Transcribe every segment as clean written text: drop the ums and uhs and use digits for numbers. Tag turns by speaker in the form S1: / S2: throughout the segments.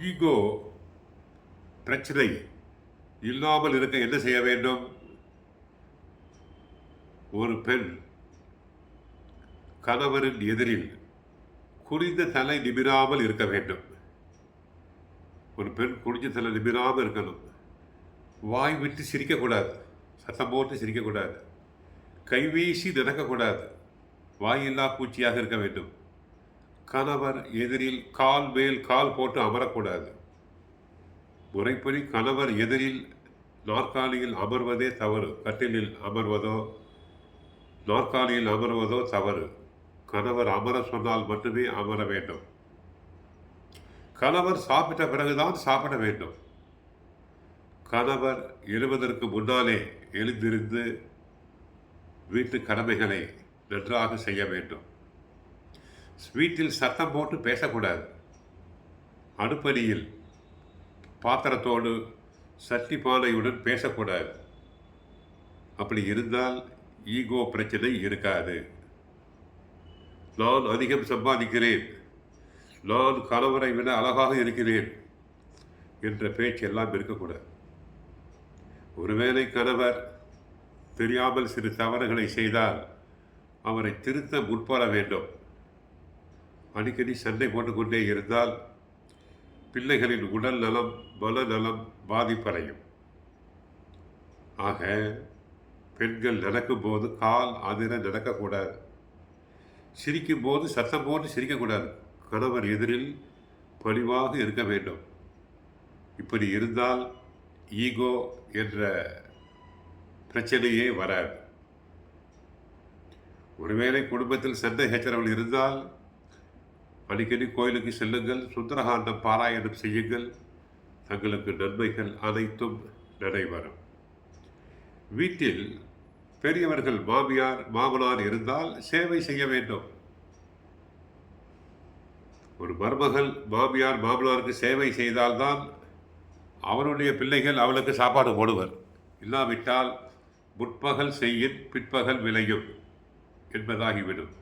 S1: Ego பிரச்சனை இல்லாமல் இருக்க என்ன செய்ய வேண்டும்? ஒரு பெண் கணவரின் எதிரில் குனிந்த தலை நிமிராமல் இருக்க வேண்டும். ஒரு பெண் குனிஞ்ச தலை நிமிராமல் இருக்கணும். வாய் விட்டு சிரிக்கக்கூடாது, சத்தம் போட்டு சிரிக்கக்கூடாது, கைவீசி நடக்கக்கூடாது, வாயில்லா பூச்சியாக இருக்க வேண்டும். கணவர் எதிரில் கால் மேல் கால் போட்டு அமரக்கூடாது. முறைப்படி கணவர் எதிரில் நாற்காலியில் அமர்வதே தவறு. கட்டிலில் அமர்வதோ நாற்காலியில் அமர்வதோ தவறு. கணவர் அமர சொன்னால் மட்டுமே அமர வேண்டும். கணவர் சாப்பிட்ட பிறகுதான் சாப்பிட வேண்டும். கணவர் எழுவதற்கு முன்னாலே எழுந்திருந்து வீட்டு கடமைகளை நன்றாக செய்ய வேண்டும். வீட்டில் சத்தம் போட்டு பேசக்கூடாது. அடுப்படியில் பாத்திரத்தோடு சட்டி பானையுடன் பேசக்கூடாது. அப்படி இருந்தால் ஈகோ பிரச்சனை இருக்காது. நான் அதிகம் சம்பாதிக்கிறேன், நான் கணவரை விட அழகாக இருக்கிறேன் என்ற பேச்செல்லாம் இருக்கக்கூடாது. ஒருவேளை கணவர் தெரியாமல் சிறு தவறுகளை செய்தால் அவரை திருத்த முற்பட வேண்டும். அடிக்கடி சண்டை போட்டுக்கொண்டே இருந்தால் பிள்ளைகளின் உடல் நலம் மனநலம் பாதிப்படையும். ஆக பெண்கள் நடக்கும்போது கால் அதிர நடக்கக்கூடாது. சிரிக்கும் போது சத்தம் போட்டு சிரிக்கக்கூடாது. கணவர் எதிரில் பணிவாக இருக்க வேண்டும். இப்படி இருந்தால் ஈகோ என்ற பிரச்சனையே வராது. ஒருவேளை குடும்பத்தில் சண்டை சச்சரவுகள் இருந்தால் அடிக்கடி கோயிலுக்கு செல்லுங்கள், சுந்தரகாண்டம் பாராயணம் செய்யுங்கள். தங்களுக்கு நன்மைகள் அனைத்தும் நடைபெறும். வீட்டில் பெரியவர்கள் மாமியார் மாமனார் இருந்தால் சேவை செய்ய வேண்டும். ஒரு மருமகள் மாமியார் மாமனாருக்கு சேவை செய்தால்தான் அவருடைய பிள்ளைகள் அவளுக்கு சாப்பாடு போடுவர். இல்லாவிட்டால் முற்பகல் செய்யின் பிற்பகல் விளையும் என்பதாகிவிடும்.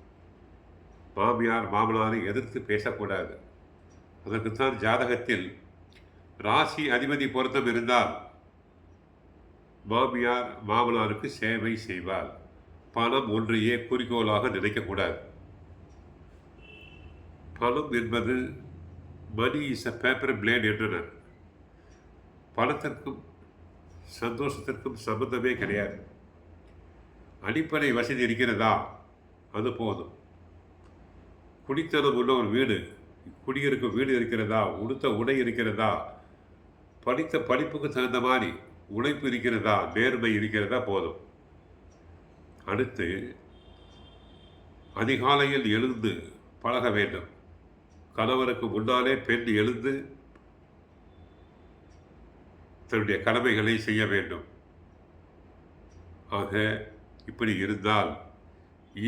S1: மாமியார் மாமனாரை எதிர்த்து பேசக்கூடாது. அதற்குத்தான் ஜாதகத்தில் ராசி அதிபதி பொருத்தம் இருந்தால் மாமியார் மாமனாருக்கு சேவை செய்வார். பணம் ஒன்றையே குறிக்கோளாக நினைக்கக்கூடாது. பணம் என்பது money is a paper plate என்றனர். பணத்திற்கும் சந்தோஷத்திற்கும் சம்பந்தமே கிடையாது. அடிப்படை வசதி இருக்கிறதா, அது போதும். குடித்தனம் உள்ள ஒரு வீடு, குடியிருக்கும் வீடு இருக்கிறதா, உடுத்த உடை இருக்கிறதா, படித்த படிப்புக்கு தகுந்த மாதிரி உழைப்பு இருக்கிறதா, நேர்மை இருக்கிறதா, போதும். அடுத்து அதிகாலையில் எழுந்து பழக வேண்டும். கணவருக்கு முன்னாலே பெண் எழுந்து தன்னுடைய கடமைகளை செய்ய வேண்டும். ஆக இப்படி இருந்தால்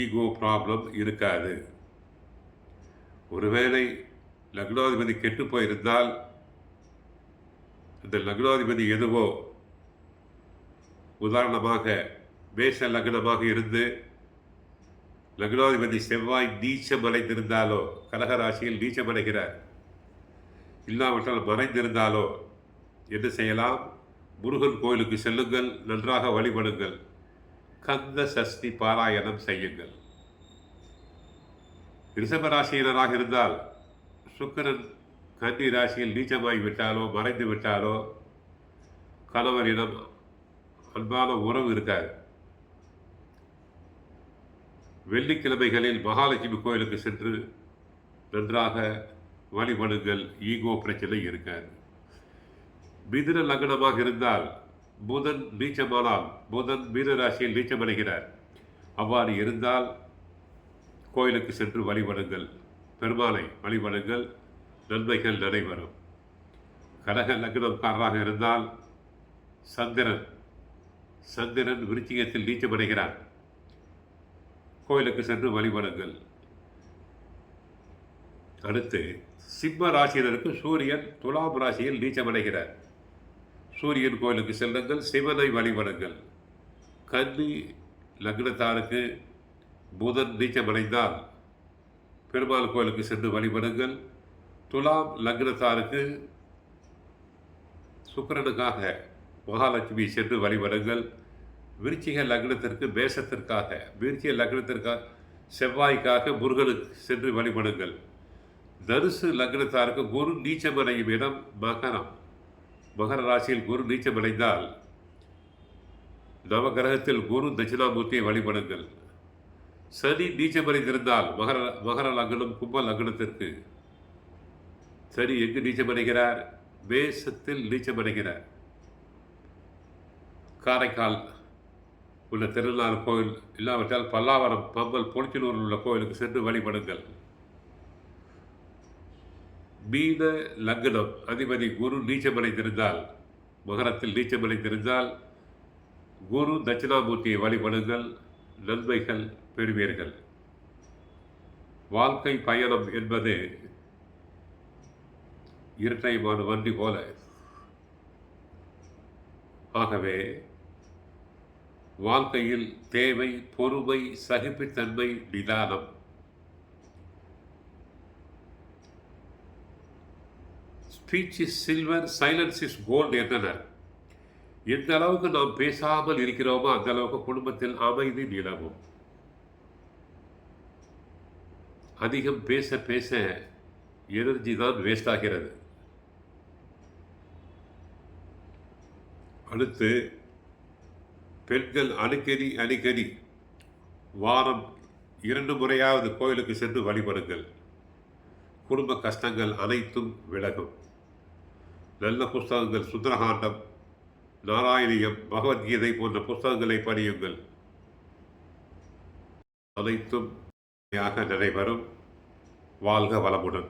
S1: ஈகோ ப்ராப்ளம் இருக்காது. ஒருவேளை லக்னாதிபதி கெட்டு போயிருந்தால் அந்த லக்னாதிபதி எதுவோ, உதாரணமாக மேஷ லக்னமாக இருந்து லக்னாதிபதி செவ்வாய் நீச்சம் அடைந்திருந்தாலோ, கடகராசியில் நீச்சம் அடைகிறார், இல்லாவிட்டால் மறைந்திருந்தாலோ என்ன செய்யலாம்? முருகன் கோயிலுக்கு செல்லுங்கள், நன்றாக வழிபடுங்கள், கந்த சஷ்டி பாராயணம் செய்யுங்கள். ரிஷபராசியினராக இருந்தால் சுக்கிரன் கன்னி ராசியில் நீச்சமாகி விட்டாலோ மறைந்து விட்டாலோ கணவரிடம் அன்பான உறவு இருக்காது. வெள்ளிக்கிழமைகளில் மகாலட்சுமி கோயிலுக்கு சென்று நன்றாக வழிபடுங்கள். ஈகோ பிரச்சனை இருக்காது. மிதுன லக்னமாக இருந்தால் புதன் நீச்சமானால், புதன் மீன ராசியில் நீச்சமடைகிறார். அவ்வாறு இருந்தால் கோயிலுக்கு சென்று வழிபடுங்கள், பெருமாளை வழிபடுங்கள், நன்மைகள் நடைபெறும். கடக லக்னக்காரராக இருந்தால் சந்திரன் விருச்சிகத்தில் நீச்சமடைகிறார். கோயிலுக்கு சென்று வழிபடுங்கள். அடுத்து சிம்ம ராசியினருக்கு சூரியன் துலாம் ராசியில் நீச்சமடைகிறார். சூரியன் கோயிலுக்கு செல்லுங்கள், சிவனை வழிபடுங்கள். கன்னி லக்னத்தாருக்கு புதன் நீச்சமடைந்தால் பெருமாள் கோயிலுக்கு சென்று வழிபடுங்கள். துலாம் லக்னத்தாருக்கு சுக்கிரனுக்காக மகாலட்சுமி சென்று வழிபடுங்கள். விருச்சிக லக்னத்திற்கு மேஷத்திற்காக, விருச்சிக லக்னத்திற்காக செவ்வாய்க்காக முருகனுக்கு சென்று வழிபடுங்கள். தனுசு லக்னத்தாருக்கு குரு நீச்சமடையும் இடம் மகரம். மகர ராசியில் குரு நீச்சமடைந்தால் நவகிரகத்தில் குரு தட்சிணாமூர்த்தியை வழிபடுங்கள். சனி நீச்சமடைந்திருந்தால் மகர லக்னம் கும்ப லக்னத்திற்கு சனி எங்கு நீச்சமடைகிறார்? மேசத்தில் நீச்சமடைகிறார். காரைக்கால் உள்ள திருநாள் கோயில் இல்லாவிட்டால் பல்லாவரம், பம்பல், பொலிச்சலூரில் உள்ள கோயிலுக்கு சென்று வழிபடுங்கள். மீன லக்னம் அதிபதி குரு நீச்சமடைந்திருந்தால், மகரத்தில் நீச்சமடைந்திருந்தால் குரு தட்சிணாமூர்த்தியை வழிபடுங்கள். நன்மைகள் பெறுவீர்கள். வாழ்க்கை பயணம் என்பது இரட்டைமான வண்டி போல. ஆகவே வாழ்க்கையில் தேவை பொறுமை, சகிப்புத்தன்மை, நிதானம். Speech is silver, silence is gold என்றனர். எந்த அளவுக்கு நாம் பேசாமல் இருக்கிறோமோ அந்த அளவுக்கு குடும்பத்தில் அமைதி நிலவும். அதிகம் பேச பேச எனர்ஜி தான் வேஸ்ட் ஆகிறது. அடுத்து பெண்கள் அடிக்கடி வாரம் 2 முறையாவது கோயிலுக்கு சென்று வழிபடுங்கள். குடும்ப கஷ்டங்கள் அனைத்தும் விலகும். நல்ல புஸ்தகங்கள், சுந்தரகாண்டம், நாராயணியம், பகவத்கீதை போன்ற புஸ்தகங்களை படியுங்கள். அனைத்தும் நடைபெறும். வாழ்க வளமுடன்.